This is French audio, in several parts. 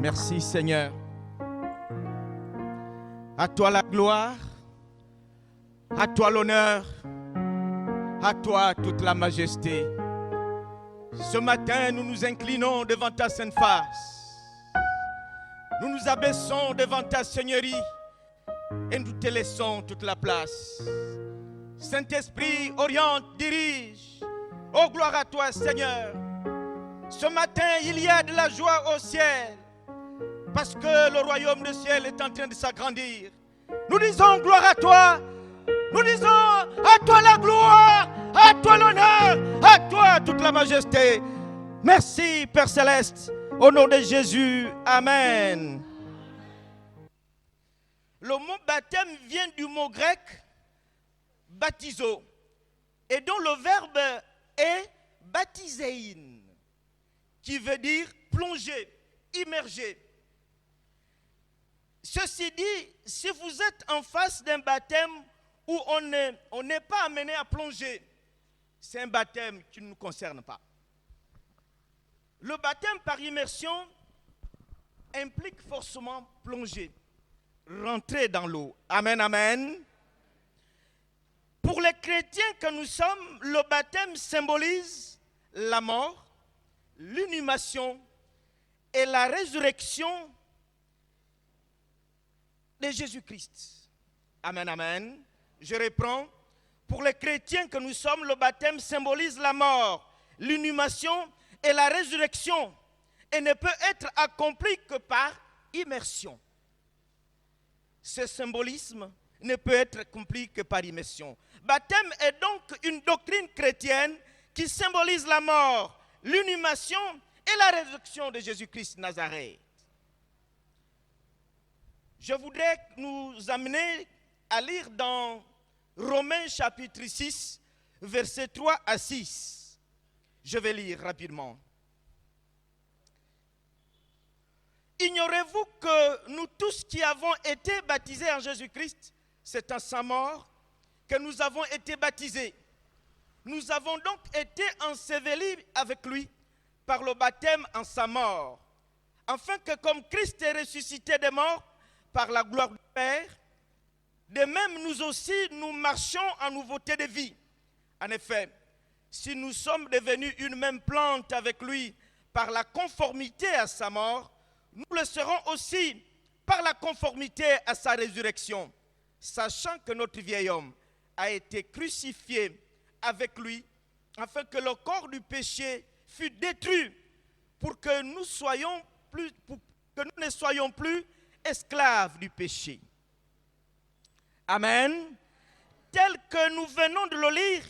Merci Seigneur. À toi la gloire, à toi l'honneur, à toi toute la majesté. Ce matin, nous nous inclinons devant ta sainte face. Nous nous abaissons devant ta Seigneurie et nous te laissons toute la place. Saint-Esprit, oriente, dirige. Oh, gloire à toi, Seigneur. Ce matin, il y a de la joie au ciel parce que le royaume du ciel est en train de s'agrandir. Nous disons gloire à toi. Nous disons à toi la gloire, à toi l'honneur, à toi toute la majesté. Merci, Père Céleste. Au nom de Jésus, Amen. Le mot baptême vient du mot grec baptizo, et dont le verbe est baptiséin, qui veut dire plonger, immerger. Ceci dit, si vous êtes en face d'un baptême où on n'est pas amené à plonger, c'est un baptême qui ne nous concerne pas. Le baptême par immersion implique forcément plonger, rentrer dans l'eau. Amen, amen. Pour les chrétiens que nous sommes, le baptême symbolise la mort, l'inhumation et la résurrection de Jésus-Christ. Amen, amen. Je reprends. Pour les chrétiens que nous sommes, le baptême symbolise la mort, l'inhumation et la résurrection et ne peut être accompli que par immersion. Ce symbolisme ne peut être accompli que par immersion. Baptême est donc une doctrine chrétienne qui symbolise la mort, l'inhumation et la résurrection de Jésus-Christ de Nazareth. Je voudrais nous amener à lire dans Romains chapitre 6, versets 3 à 6. Je vais lire rapidement. Ignorez-vous que nous tous qui avons été baptisés en Jésus-Christ, c'est en sa mort que nous avons été baptisés. Nous avons donc été ensevelis avec lui par le baptême en sa mort, afin que comme Christ est ressuscité des morts par la gloire du Père, de même nous aussi nous marchons en nouveauté de vie. En effet, si nous sommes devenus une même plante avec lui par la conformité à sa mort, nous le serons aussi par la conformité à sa résurrection, sachant que notre vieil homme a été crucifié avec lui, afin que le corps du péché fût détruit, pour que nous ne soyons plus esclaves du péché. Amen. Tel que nous venons de le lire,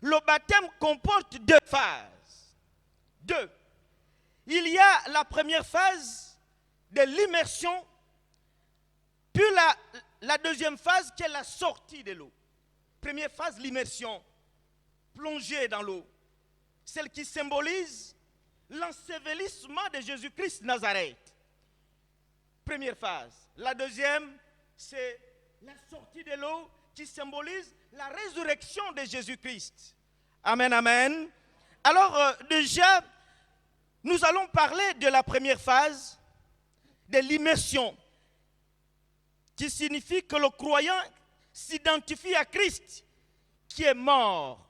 le baptême comporte deux phases. Deux. Il y a la première phase de l'immersion, puis la deuxième phase qui est la sortie de l'eau. Première phase, l'immersion, plonger dans l'eau. Celle qui symbolise l'ensevelissement de Jésus-Christ de Nazareth. Première phase. La deuxième, c'est la sortie de l'eau qui symbolise la résurrection de Jésus-Christ. Amen, amen. Alors déjà, nous allons parler de la première phase, de l'immersion, qui signifie que le croyant s'identifie à Christ, qui est mort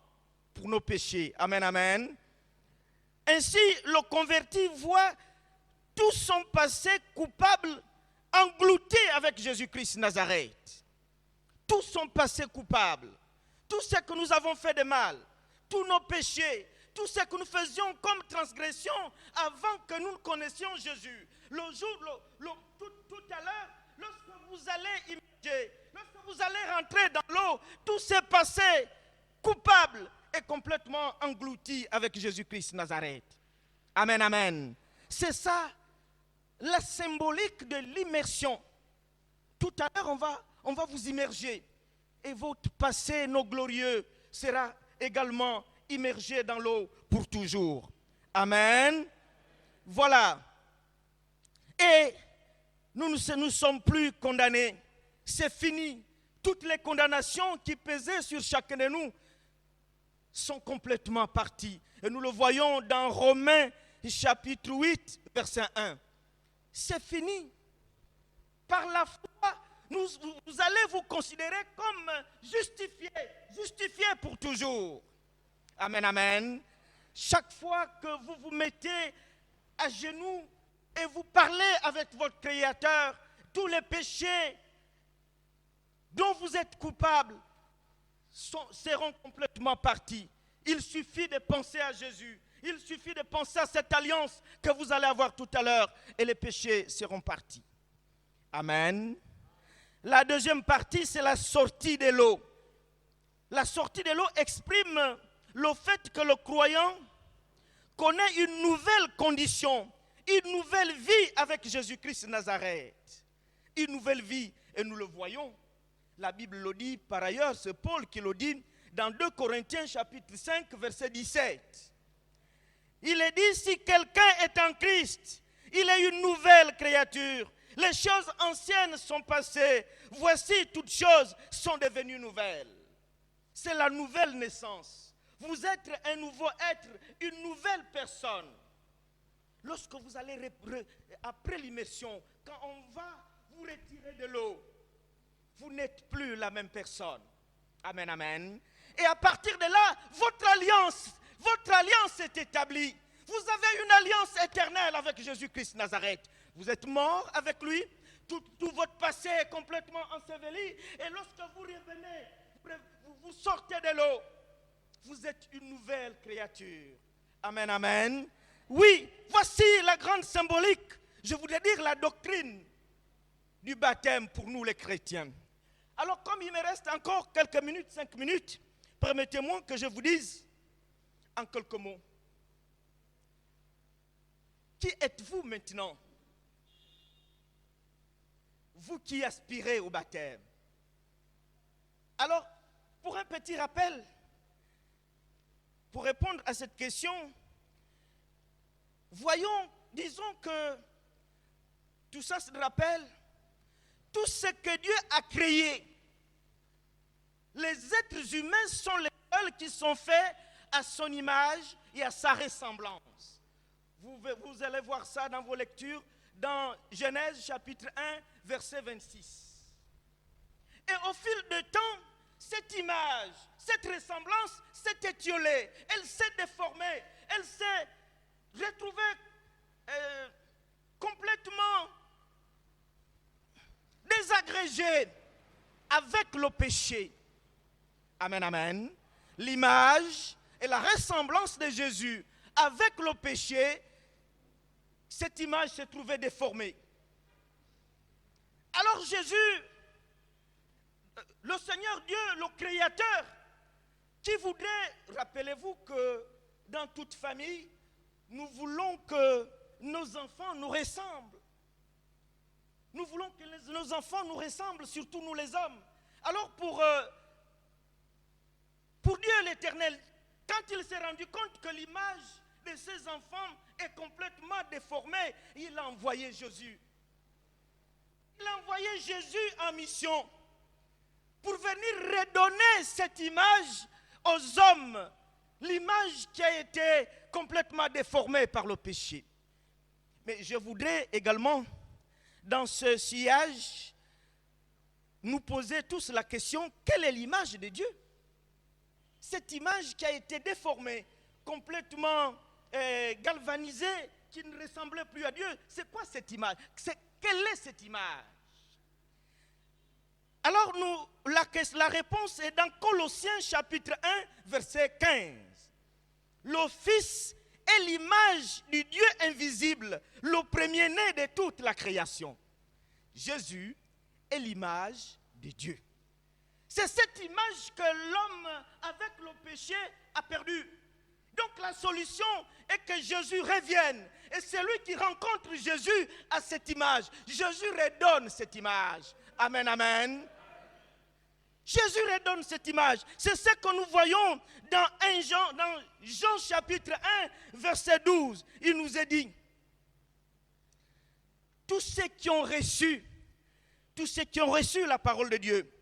pour nos péchés. Amen, amen. Ainsi, le converti voit tout son passé coupable englouti avec Jésus-Christ de Nazareth. Tout son passé coupable, tout ce que nous avons fait de mal, tous nos péchés, tout ce que nous faisions comme transgression avant que nous connaissions Jésus. Le jour, tout à l'heure, lorsque vous allez immerger, lorsque vous allez rentrer dans l'eau, tout ce passé coupable est complètement englouti avec Jésus-Christ de Nazareth. Amen, amen. C'est ça, la symbolique de l'immersion. Tout à l'heure, on va vous immerger. Et votre passé non glorieux sera également immergé dans l'eau pour toujours. Amen. Voilà. Et nous ne sommes plus condamnés. C'est fini. Toutes les condamnations qui pesaient sur chacun de nous sont complètement parties. Et nous le voyons dans Romains chapitre 8, verset 1. c'est fini. Par la foi, vous allez vous considérer comme justifié pour toujours. Amen, amen. Chaque fois que vous vous mettez à genoux et vous parlez avec votre Créateur, tous les péchés dont vous êtes coupable seront complètement partis. Il suffit de penser à Jésus. Il suffit de penser à cette alliance que vous allez avoir tout à l'heure et les péchés seront partis. Amen. La deuxième partie, c'est la sortie de l'eau. La sortie de l'eau exprime le fait que le croyant connaît une nouvelle condition, une nouvelle vie avec Jésus-Christ de Nazareth. Une nouvelle vie, et nous le voyons. La Bible le dit, par ailleurs, c'est Paul qui le dit dans 2 Corinthiens chapitre 5, verset 17. Il est dit, si quelqu'un est en Christ, il est une nouvelle créature. Les choses anciennes sont passées. Voici, toutes choses sont devenues nouvelles. C'est la nouvelle naissance. Vous êtes un nouveau être, une nouvelle personne. Lorsque vous allez, après l'immersion, quand on va vous retirer de l'eau, vous n'êtes plus la même personne. Amen, amen. Et à partir de là, votre alliance est établie. Vous avez une alliance éternelle avec Jésus-Christ de Nazareth. Vous êtes mort avec lui, tout votre passé est complètement enseveli. Et lorsque vous revenez, vous sortez de l'eau, vous êtes une nouvelle créature. Amen, amen. Oui, voici la grande symbolique, je voudrais dire la doctrine du baptême pour nous les chrétiens. Alors comme il me reste encore quelques minutes, 5 minutes, permettez-moi que je vous dise en quelques mots. Qui êtes-vous maintenant? Vous qui aspirez au baptême. Alors, pour un petit rappel, pour répondre à cette question, disons que tout ça se rappelle, tout ce que Dieu a créé, les êtres humains sont les seuls qui sont faits à son image et à sa ressemblance. Vous allez voir ça dans vos lectures, dans Genèse chapitre 1, verset 26. Et au fil du temps, cette image, cette ressemblance s'est étiolée, elle s'est déformée, elle s'est retrouvée complètement désagrégée avec le péché. Amen, amen. L'image et la ressemblance de Jésus avec le péché, cette image s'est trouvée déformée. Alors Jésus, le Seigneur Dieu, le Créateur, qui voudrait, rappelez-vous que dans toute famille, nous voulons que nos enfants nous ressemblent. Nous voulons que nos enfants nous ressemblent, surtout nous les hommes. Alors pour Dieu l'Éternel, quand il s'est rendu compte que l'image de ses enfants est complètement déformée, il a envoyé Jésus. Il a envoyé Jésus en mission pour venir redonner cette image aux hommes, l'image qui a été complètement déformée par le péché. Mais je voudrais également, dans ce sillage, nous poser tous la question, quelle est l'image de Dieu? Cette image qui a été déformée, complètement galvanisée, qui ne ressemblait plus à Dieu, c'est quoi cette image? Quelle est cette image? Alors la réponse est dans Colossiens chapitre 1, verset 15. Le Fils est l'image du Dieu invisible, le premier-né de toute la création. Jésus est l'image de Dieu. C'est cette image que l'homme, avec le péché, a perdue. Donc la solution est que Jésus revienne. Et c'est lui qui rencontre Jésus à cette image. Jésus redonne cette image. Amen, amen. Jésus redonne cette image. C'est ce que nous voyons dans Jean chapitre 1, verset 12. Il nous est dit, tous ceux qui ont reçu la parole de Dieu,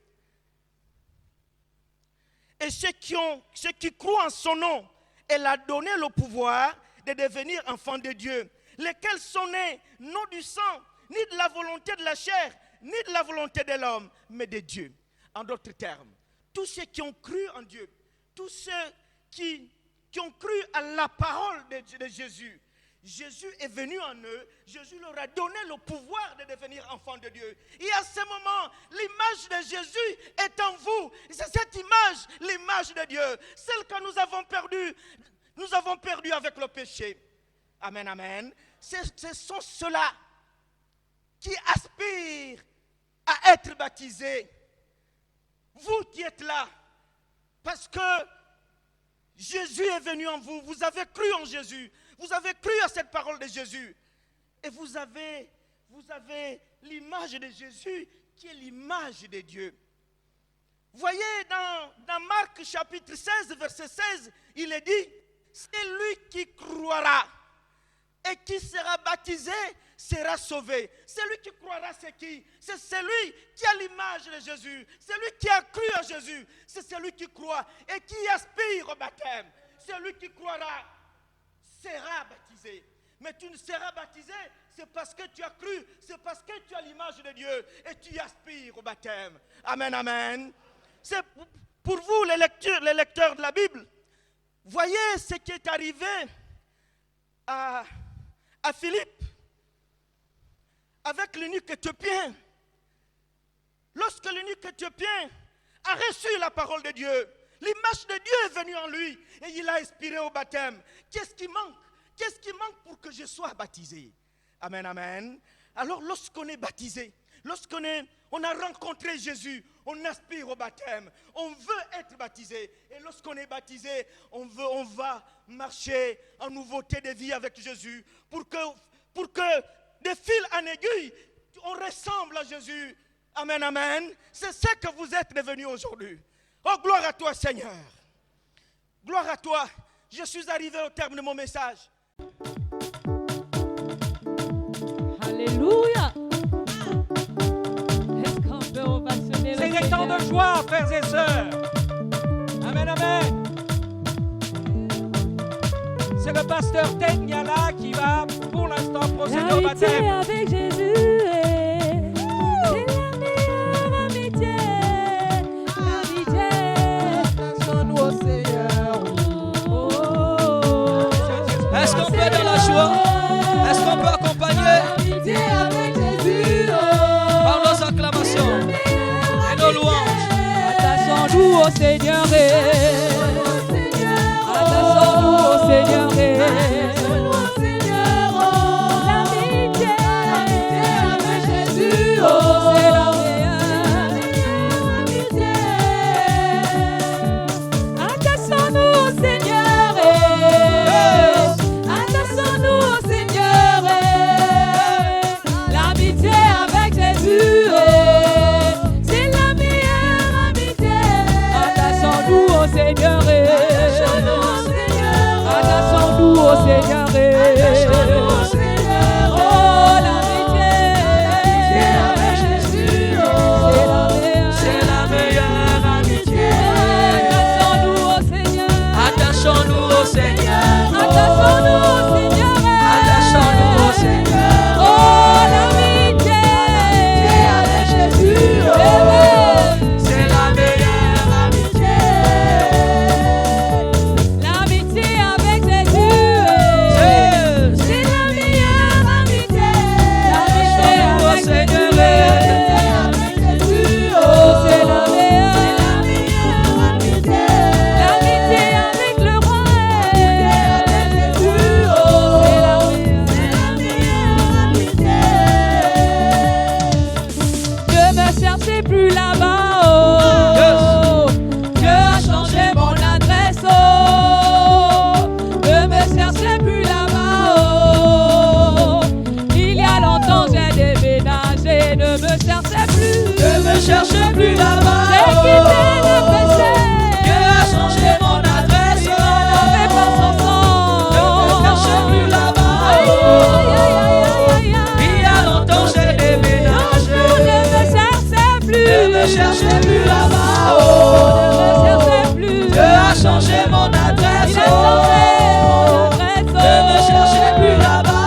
et ceux qui croient en son nom, elle a donné le pouvoir de devenir enfants de Dieu. lesquels sont nés non du sang, ni de la volonté de la chair, ni de la volonté de l'homme, mais de Dieu. En d'autres termes, tous ceux qui ont cru en Dieu, tous ceux qui ont cru à la parole de Jésus, Jésus est venu en eux, Jésus leur a donné le pouvoir de devenir enfants de Dieu. Et à ce moment, l'image de Jésus est en vous. C'est cette image, l'image de Dieu, celle que nous avons perdue avec le péché. Amen, amen. Ce sont ceux-là qui aspirent à être baptisés. Vous qui êtes là, parce que Jésus est venu en vous, vous avez cru en Jésus, vous avez cru à cette parole de Jésus, et vous avez l'image de Jésus qui est l'image de Dieu. Voyez dans Marc chapitre 16, verset 16, il est dit, c'est lui qui croira et qui sera baptisé sera sauvé. Celui qui croira, c'est qui? C'est celui qui a l'image de Jésus. Celui qui a cru à Jésus. C'est celui qui croit et qui aspire au baptême. Celui qui croira sera baptisé. Mais tu ne seras baptisé, c'est parce que tu as cru, c'est parce que tu as l'image de Dieu et tu aspires au baptême. Amen, amen. C'est pour vous, les lecteurs de la Bible. Voyez ce qui est arrivé à Philippe avec l'eunuque éthiopien. Lorsque l'eunuque éthiopien a reçu la parole de Dieu, l'image de Dieu est venue en lui et il a aspiré au baptême. Qu'est-ce qui manque? Qu'est-ce qui manque pour que je sois baptisé? Amen, amen. Alors lorsqu'on est baptisé, lorsqu'on a rencontré Jésus, on aspire au baptême, on veut être baptisé. Et lorsqu'on est baptisé, on va marcher en nouveauté de vie avec Jésus pour que de fil en aiguille, on ressemble à Jésus. Amen, amen. C'est ce que vous êtes devenus aujourd'hui. Oh, gloire à toi, Seigneur. Gloire à toi. Je suis arrivé au terme de mon message. Alléluia. Est-ce qu'on peut ovationner le C'est des Seigneur? temps de joie, frères et sœurs. Amen, amen. C'est le pasteur Ted Niala qui va, pour l'instant, procéder au L'amitié baptême. avec Jésus, c'est la meilleure amitié. L'amitié. Attention-nous au Seigneur. Est-ce qu'on peut être dans la joie? Est-ce qu'on peut accompagner L'amitié avec Jésus, par nos acclamations et nos louanges? attachons-nous au Seigneur. Attachons-nous au Seigneur. L'amitié avec Jésus, c'est la meilleure amitié. Attachons-nous au Seigneur. Attachons-nous au Seigneur. L'amitié avec Jésus, c'est la meilleure amitié. Attachons-nous au Seigneur. Attachons-nous au Seigneur. Oh, l'amitié avec Jésus, c'est la meilleure amitié. Attachons-nous au Seigneur. Attachons-nous au Seigneur. Attachons-nous au Seigneur. Attachons-nous au Seigneur. Oh, l'amitié avec Jésus, C'est la meilleure amitié. l'amitié avec Jésus, c'est la meilleure amitié. L'amitié avec Jésus, oh, c'est la meilleure amitié. L'amitié avec le roi, oh, c'est la meilleure amitié. Je ne cherchais plus là-bas, oh. Dieu a changé mon adresse, oh. Ne me cherchez plus là-bas, oh. Il y a longtemps j'ai déménagé, ne me cherchez plus. Ne me cherchez plus là-bas. J'ai quitté le péché. Dieu a changé mon adresse. Il m'a lavé par son sang. Ne me cherchez plus là-bas. Aïe, aïe, aïe, aïe, aïe. Il y a longtemps j'ai déménagé. Ne me cherchez plus. Ne me cherchez plus là-bas. Ne me cherchez plus. Dieu a changé mon adresse. Il a changé mon adresse. Ne me cherchez plus là-bas.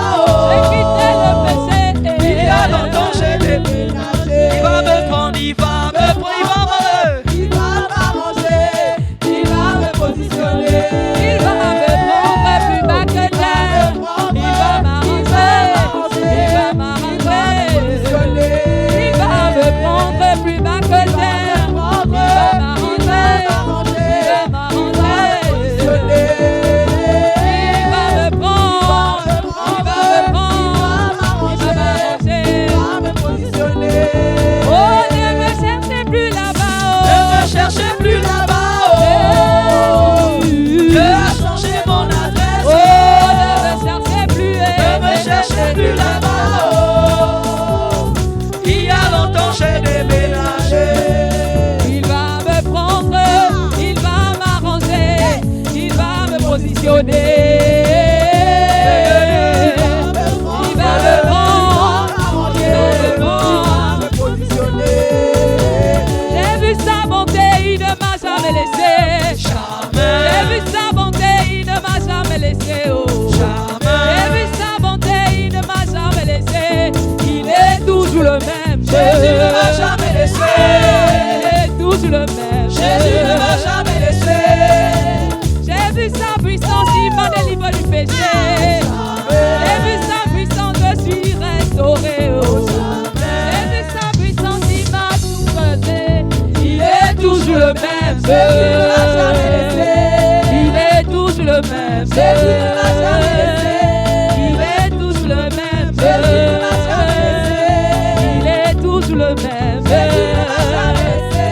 positionner. Il va devant, il va devant. J'ai vu sa bonté, il ne m'a jamais laissé. J'ai vu sa bonté, il ne m'a jamais laissé. Oh. J'ai vu sa bonté, il ne m'a jamais laissé. Il est toujours le même. Jésus ne m'a jamais laissé. Il est toujours le même. Jésus ne m'a jamais laissé. J'ai vu sa puissance, il m'a délivré du péché. J'ai vu sa puissance, je suis restauré. Oh. J'ai vu sa puissance, il m'a tout donné. Il est toujours le même. Jésus ne m'a jamais laissé. Il est toujours le même. Jésus ne m'a jamais laissé. Il est toujours le même. Jésus ne m'a jamais laissé. Il est toujours le même. Jésus ne m'a jamais laissé.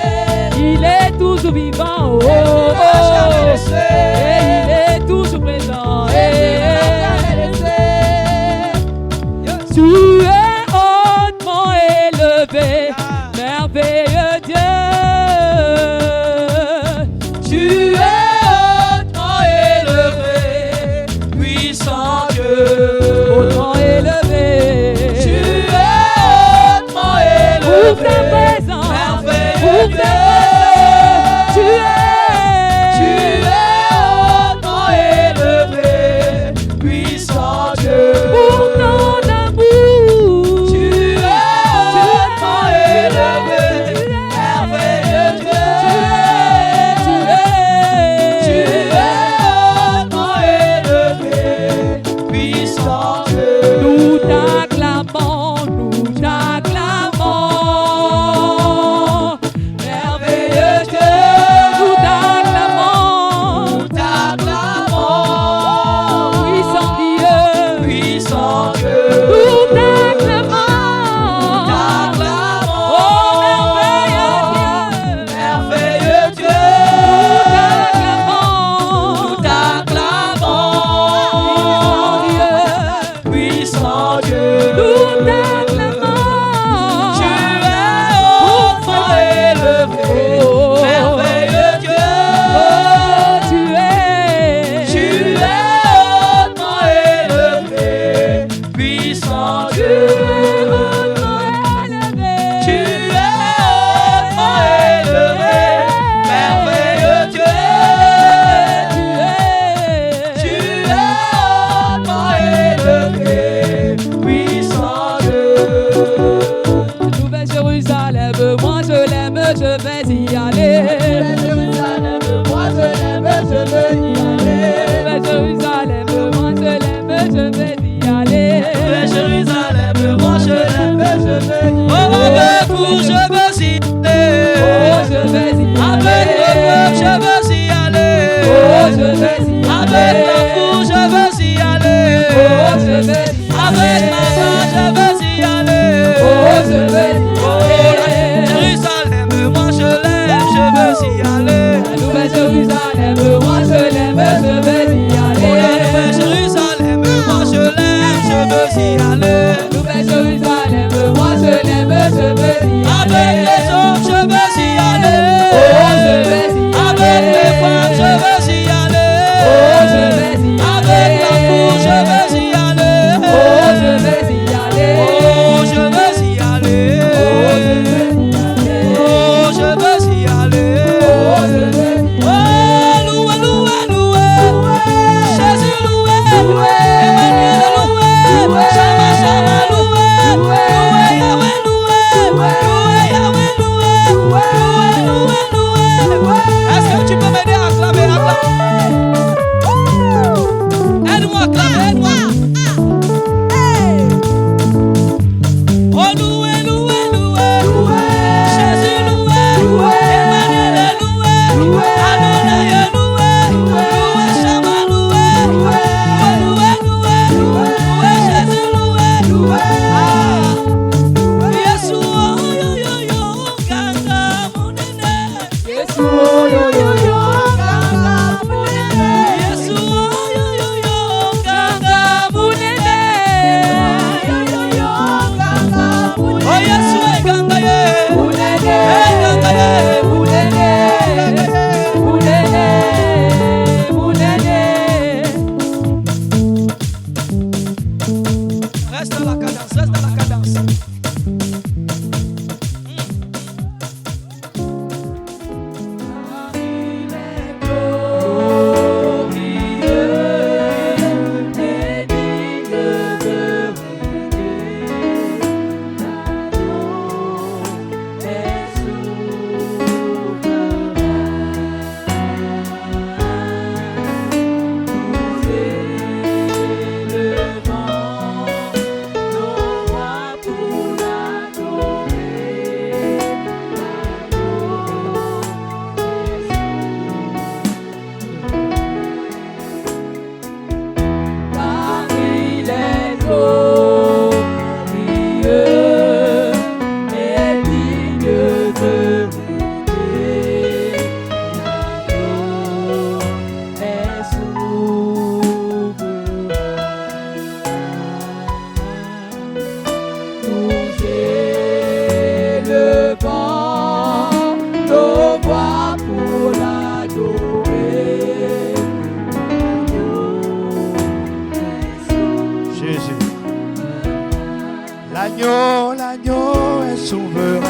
Il est toujours vivant. Oh, Jésus ne m'a jamais oh. laissé. Et il est toujours présent. Jésus ne m'a jamais laissé. Tu es hautement élevé, merveilleux Dieu. Tu es hautement élevé, Puissant Dieu. hautement élevé. Tu es hautement Pour ta élevé. présence, Merveilleux pour Dieu. ta présence, tu Tu es es hautement élevé. Puissant Dieu. pour ton amour. Tu es hautement élevé. Merveilleux Dieu. Tu es hautement élevé. Puissant Dieu. Nous t'acclamons, nous t'acclamons. Merveilleux Dieu, nous t'acclamons. Nous t'acclamons. Puissant Dieu, Puissant Dieu. nous t'acclamons. T'acclamons. Oh merveilleux Dieu, Merveilleux Dieu. nous Nous t'acclamons. t'acclamons. Puissant Dieu. Nous t'acclamons. Tu es hautement élevé. Oh. Merveilleux Dieu. Tu es hautement élevé. Puissant Dieu. Tu es hautement élevé. Merveilleux Dieu. Tu es hautement élevé. Puissant Dieu. Nouvelle Jérusalem, moi je l'aime, je vais y aller. Jérusalem, moi je l'aime, je veux y aller. Nouvelle Jérusalem, moi je l'aime, je vais y aller. Jérusalem, moi je l'aime, je veux y aller. Avec vous, je veux y Oh, je vais y Avec le peuple, je aller. veux y aller. Oh, je vais y Avec aller. l'amour, je veux y aller. Oh, je vais y Avec ma main, je veux y aller. Oh, je vais y Oh, aller. Jérusalem, moi je l'aime, je veux y aller. La Nouvelle Jérusalem, moi je l'aime, je vais y Oh, la aller. nouvelle Jérusalem, moi je l'aime, je veux y aller. La Nouvelle Jérusalem, moi je l'aime, je vais y aller. Avec L'agneau est souverain.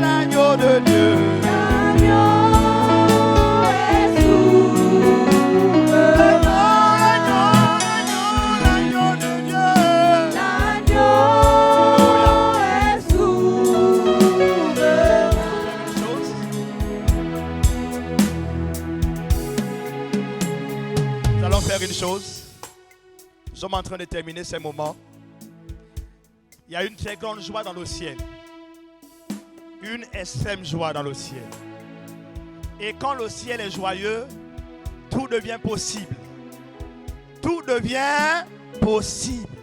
L'agneau de Dieu. Une chose, nous sommes en train de terminer ces moments. Il y a une très grande joie dans le ciel, une extrême joie dans le ciel. Et quand le ciel est joyeux, tout devient possible. Tout devient possible.